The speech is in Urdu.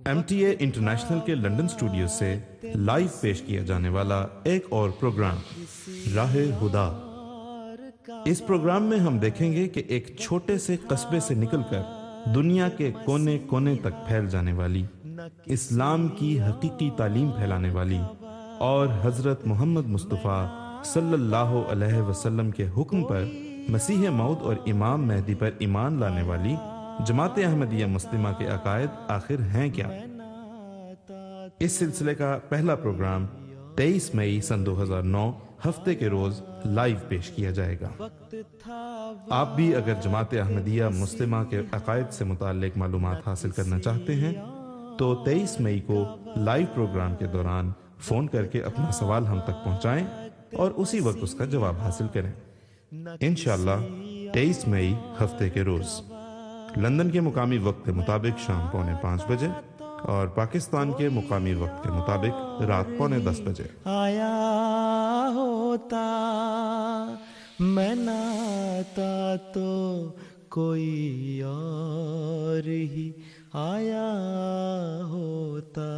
MTA انٹرنیشنل کے لندن اسٹوڈیو سے لائیو پیش کیا جانے والا ایک اور پروگرام راہ ہدا۔ اس پروگرام میں ہم دیکھیں گے کہ ایک چھوٹے سے قصبے سے نکل کر دنیا کے کونے کونے تک پھیل جانے والی اسلام کی حقیقی تعلیم پھیلانے والی اور حضرت محمد مصطفیٰ صلی اللہ علیہ وسلم کے حکم پر مسیح موعود اور امام مہدی پر ایمان لانے والی جماعت احمدیہ مسلمہ کے عقائد آخر ہیں کیا؟ اس سلسلے کا پہلا پروگرام 23 مئی سن 2009 ہفتے کے روز لائیو پیش کیا جائے گا۔ آپ بھی اگر جماعت احمدیہ مسلمہ کے عقائد سے متعلق معلومات حاصل کرنا چاہتے ہیں تو 23 مئی کو لائیو پروگرام کے دوران فون کر کے اپنا سوال ہم تک پہنچائیں اور اسی وقت اس کا جواب حاصل کریں۔ انشاءاللہ 23 مئی ہفتے کے روز لندن کے مقامی وقت کے مطابق شام 4:45 بجے اور پاکستان کے مقامی وقت کے مطابق رات 9:45 بجے۔ آیا ہوتا میں نہ آتا تو کوئی اور ہی آیا ہوتا۔